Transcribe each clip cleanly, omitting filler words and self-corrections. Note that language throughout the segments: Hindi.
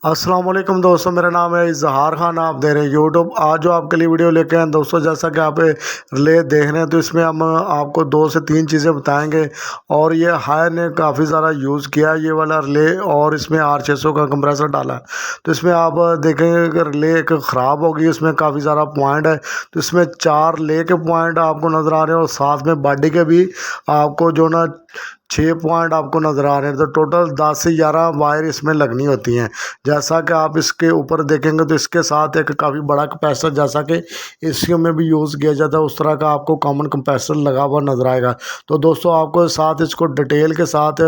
अस्सलाम वालेकुम दोस्तों, मेरा नाम है इजहार खान। आप दे रहे हैं यूट्यूब। आज जो आपके लिए वीडियो लेके आए हैं दोस्तों, जैसा कि आप रिले देख रहे हैं, तो इसमें हम आपको 2 से 3 चीज़ें बताएंगे। और ये हायर ने काफ़ी ज़्यादा यूज़ किया है ये वाला रिले, और इसमें R600 का कंप्रेसर डाला है। तो इसमें आप देखेंगे कि रिले एक ख़राब होगी, इसमें काफ़ी ज़्यादा पॉइंट है। तो इसमें 4 ले के पॉइंट आपको नज़र आ रहे हैं, और साथ में बॉडी के भी आपको जो ना 6 पॉइंट आपको नज़र आ रहे हैं। तो टोटल 10 से 11 वायर इसमें लगनी होती हैं। जैसा कि आप इसके ऊपर देखेंगे तो इसके साथ एक काफ़ी बड़ा कैपेसिटर, जैसा कि एसीओ में भी यूज़ किया जाता है, उस तरह का आपको कॉमन कैपेसिटर लगा हुआ नज़र आएगा। तो दोस्तों आपको साथ इसको डिटेल के साथ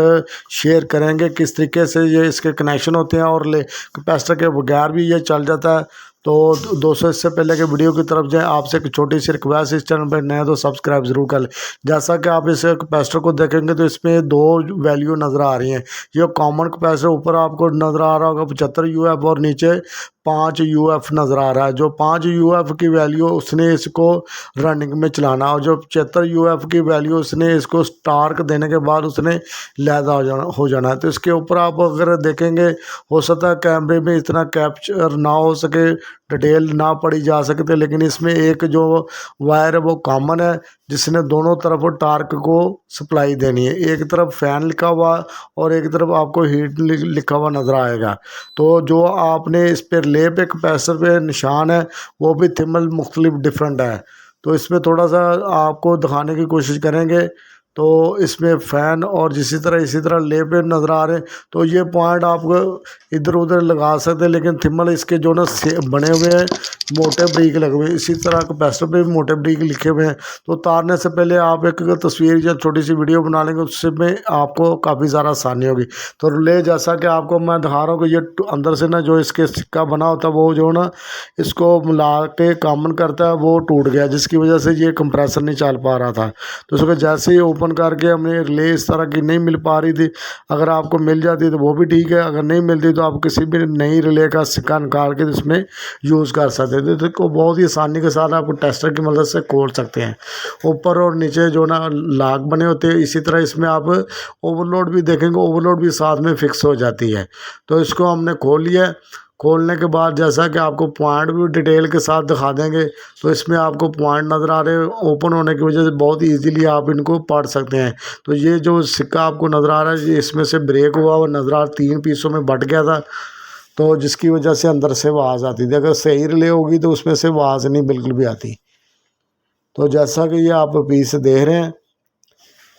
शेयर करेंगे किस तरीके से ये इसके कनेक्शन होते हैं, और कैपेसिटर के बगैर भी ये चल जाता है। तो दोस्तों इससे पहले कि वीडियो की तरफ जाए, आपसे एक छोटी सी रिक्वेस्ट, इस चैनल पर नए हैं तो सब्सक्राइब ज़रूर कर लें। जैसा कि आप इस कैपेसिटर को देखेंगे तो इसमें 2 वैल्यू नज़र आ रही हैं। ये कॉमन कैपेसिटर ऊपर आपको नज़र आ रहा होगा 75 UF, और नीचे 5 UF नज़र आ रहा है। जो 5 UF की वैल्यू उसने इसको रनिंग में चलाना, और जो 75 UF की वैल्यू उसने इसको स्टार्क देने के बाद उसने लैदा हो जाना है। तो इसके ऊपर आप अगर देखेंगे, हो सकता है कैमरे में इतना कैप्चर ना हो सके, डिटेल ना पड़ी जा सकते, लेकिन इसमें एक जो वायर है वो कॉमन है, जिसने दोनों तरफ टार्क को सप्लाई देनी है। एक तरफ फ़ैन लिखा हुआ और एक तरफ आपको हीट लिखा हुआ नज़र आएगा। तो जो आपने इस पर ले पे कैपेसिटर पे निशान है, वो भी थिम्बल मुख्तलिफ डिफरेंट है। तो इसमें थोड़ा सा आपको दिखाने की कोशिश करेंगे। तो इसमें फ़ैन और इसी तरह ले पे नज़र आ रहे हैं। तो ये पॉइंट आप इधर उधर लगा सकते हैं, लेकिन थिम्बल इसके जो ना बने हुए हैं, मोटे ब्रिक लगे हुए हैं। इसी तरह कैपेसिटर पे भी मोटे ब्रिक लिखे हुए हैं। तो उतारने से पहले आप एक तस्वीर या छोटी सी वीडियो बना लेंगे, उससे में आपको काफ़ी ज़्यादा आसानी होगी। तो रिले जैसा कि आपको मैं दिखा रहा हूँ कि ये अंदर से ना जो इसके सिक्का बना होता है, वो जो ना इसको मिला के कॉमन करता है, वो टूट गया, जिसकी वजह से ये कंप्रेसर नहीं चल पा रहा था। तो उसको जैसे ही ओपन करके हमें रिले इस तरह की नहीं मिल पा रही थी। अगर आपको मिल जाती तो वो भी ठीक है, अगर नहीं मिलती तो आप किसी भी नई रिले का सिक्का निकाल के इसमें यूज़ कर सकते थे। तो बहुत ही आसानी के साथ आपको टेस्टर की मदद से खोल सकते हैं। ऊपर और नीचे जो ना लाक बने होते हैं, इसी तरह इसमें आप ओवरलोड भी देखेंगे, ओवरलोड भी साथ में फिक्स हो जाती है। तो इसको हमने खोल लिया। खोलने के बाद जैसा कि आपको पॉइंट भी डिटेल के साथ दिखा देंगे, तो इसमें आपको पॉइंट नज़र आ रहे हैं। ओपन होने की वजह से बहुत इजीली आप इनको पढ़ सकते हैं। तो ये जो सिक्का आपको नज़र आ रहा है, ये इसमें से ब्रेक हुआ हुआ नज़र आ, 3 पीसों में बट गया था, तो जिसकी वजह से अंदर से आवाज़ आती थी। अगर सही रिले होगी तो उसमें से आवाज़ नहीं बिल्कुल भी आती। तो जैसा कि ये आप पीस देख रहे हैं,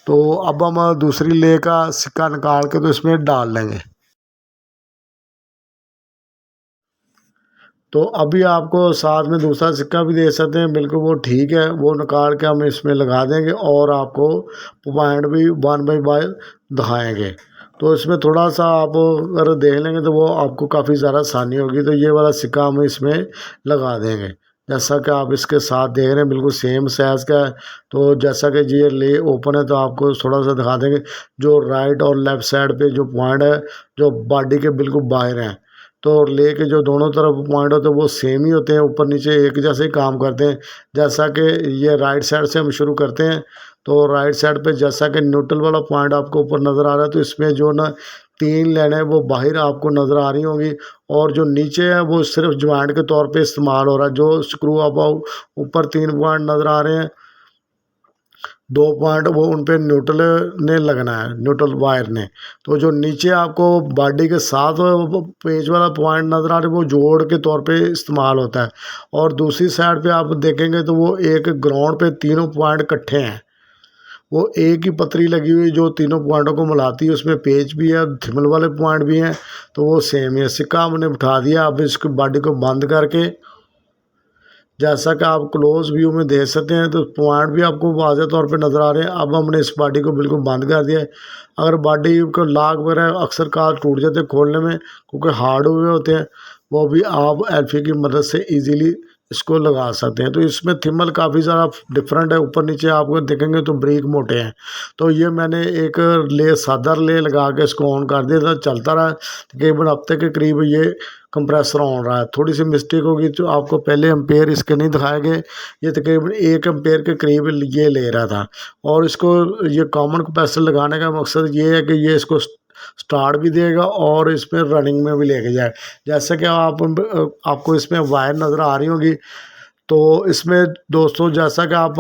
तो अब हम दूसरी ले का सिक्का निकाल के तो इसमें डाल लेंगे। तो अभी आपको साथ में दूसरा सिक्का भी दे सकते हैं, बिल्कुल वो ठीक है, वो निकाल के हम इसमें लगा देंगे, और आपको पॉइंट भी 1 बाई 1 दिखाएँगे। तो इसमें थोड़ा सा आप अगर देख लेंगे तो वो आपको काफ़ी ज़्यादा आसानी होगी। तो ये वाला सिक्का हम इसमें लगा देंगे, जैसा कि आप इसके साथ देख रहे हैं, बिल्कुल सेम साइज़ का है। तो जैसा कि ये ले ओपन है, तो आपको थोड़ा सा दिखा देंगे, जो राइट और लेफ़्ट साइड पे जो पॉइंट है, जो बॉडी के बिल्कुल बाहर हैं। तो ले के जो दोनों तरफ पॉइंट होते हैं वो सेम ही होते हैं, ऊपर नीचे एक जैसे ही काम करते हैं। जैसा कि ये राइट साइड से हम शुरू करते हैं, तो राइट साइड पे जैसा कि न्यूट्रल वाला पॉइंट आपको ऊपर नज़र आ रहा है, तो इसमें जो ना 3 लाइनें वो बाहर आपको नज़र आ रही होंगी, और जो नीचे है वो सिर्फ ज्वाइंट के तौर पे इस्तेमाल हो रहा है। जो स्क्रू आप ऊपर 3 पॉइंट नज़र आ रहे हैं, 2 पॉइंट वो उन पे न्यूट्रल ने लगना है, न्यूट्रल वायर ने। तो जो नीचे आपको बॉडी के साथ वो पेज वाला पॉइंट नज़र आ रहा है, वो जोड़ के तौर पे इस्तेमाल होता है। और दूसरी साइड पे आप देखेंगे तो वो एक ग्राउंड पे तीनों पॉइंट इकट्ठे हैं। वो एक ही पतरी लगी हुई जो तीनों पॉइंटों को मिलाती है, उसमें पेज भी है, थिमल वाले पॉइंट भी हैं, तो वो सेम है। सिक्का हमने उठा दिया। अब इसकी बॉडी को बंद करके, जैसा कि आप क्लोज व्यू में देख सकते हैं, तो पॉइंट भी आपको वाज़ेह तौर पे नज़र आ रहे हैं। अब हमने इस बॉडी को बिल्कुल बंद कर दिया है। अगर बॉडी को लाग वगैरह अक्सर कार टूट जाते हैं खोलने में, क्योंकि हार्ड हुए होते हैं, वो भी आप एल्फी की मदद से इजीली इसको लगा सकते हैं। तो इसमें थिम्बल काफ़ी ज़्यादा डिफरेंट है, ऊपर नीचे आपको देखेंगे तो ब्रेक मोटे हैं। तो ये मैंने एक ले सादा ले लगा के इसको ऑन कर दिया था, चलता रहा तकरीबन हफ्ते के करीब ये कंप्रेसर ऑन रहा है। थोड़ी सी मिस्टेक होगी तो आपको पहले एम्पेयर इसके नहीं दिखाए गए, ये तकरीबन 1 एम्पेयर के करीब ये ले रहा था। और इसको ये कॉमन कैपेसिटर लगाने का मकसद ये है कि ये इसको स्टार्ट भी देगा और इसमें रनिंग में भी लेके जाए। जैसे कि आपको इसमें वायर नज़र आ रही होगी। तो इसमें दोस्तों जैसा कि आप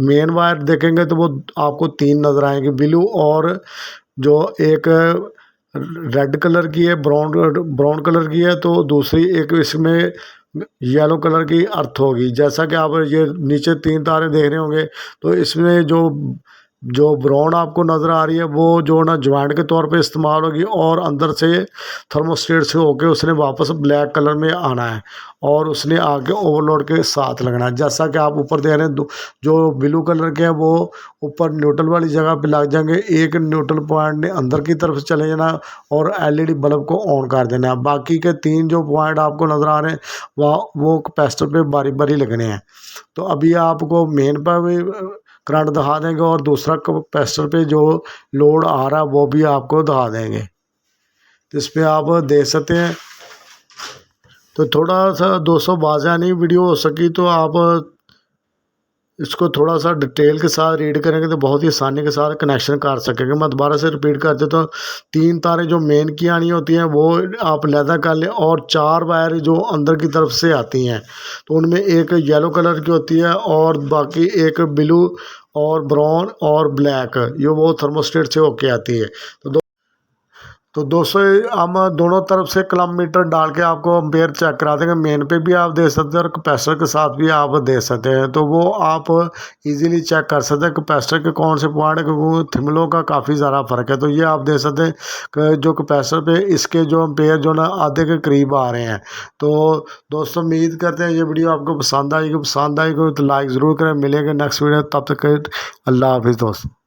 मेन वायर देखेंगे तो वो आपको 3 नज़र आएंगे, ब्लू और जो एक रेड कलर की है, ब्राउन कलर की है, तो दूसरी एक इसमें येलो कलर की अर्थ होगी। जैसा कि आप ये नीचे 3 तारे देख रहे होंगे, तो इसमें जो ब्राउन आपको नज़र आ रही है वो जो ना ज्वाइंट के तौर पे इस्तेमाल होगी, और अंदर से थर्मोस्टेट से होके उसने वापस ब्लैक कलर में आना है और उसने आगे ओवरलोड के साथ लगना है। जैसा कि आप ऊपर देख रहे हैं, जो ब्लू कलर के हैं वो ऊपर न्यूट्रल वाली जगह पे लग जाएंगे। एक न्यूट्रल पॉइंट ने अंदर की तरफ चले जाना और एलईडी बल्ब को ऑन कर देना है। बाकी के 3 जो पॉइंट आपको नज़र आ रहे हैं वो कैपेसिटर पे बारी बारी लगने हैं। तो अभी आपको मेन पर भी करंट दिखा देंगे और दूसरा कैपेसिटर पे जो लोड आ रहा है वो भी आपको दिखा देंगे। तो इस पर आप देख सकते हैं। तो थोड़ा सा दोस्तों बाजा नहीं वीडियो हो सकी, तो आप इसको थोड़ा सा डिटेल के साथ रीड करेंगे तो बहुत ही आसानी के साथ कनेक्शन कर सकेंगे। मैं दोबारा से रिपीट कर देता हूँ। 3 तारें जो मेन की आनी होती हैं वो आप लैदा कर लें, और 4 वायर जो अंदर की तरफ से आती हैं तो उनमें एक येलो कलर की होती है और बाकी एक ब्लू और ब्राउन और ब्लैक, ये वो थर्मोस्टेट से होके आती है। तो दोस्तों हम दोनों तरफ से किलोमीटर डाल के आपको एम्पेयर चेक करा देंगे। मेन पे भी आप दे सकते हैं और कैपेसिटर के साथ भी आप दे सकते हैं, तो वो आप इजीली चेक कर सकते हैं कैपेसिटर के कौन से पॉइंट है, क्योंकि थिमलों का काफ़ी ज़्यादा फ़र्क है। तो ये आप दे सकते हैं कि जो कैपेसिटर पे इसके जो एम्पेयर जो ना आधे के करीब आ रहे हैं। तो दोस्तों उम्मीद करते हैं ये वीडियो आपको पसंद आएगी तो लाइक ज़रूर करें। मिलेंगे नेक्स्ट वीडियो, तब तक अल्लाह हाफिज़ दोस्त।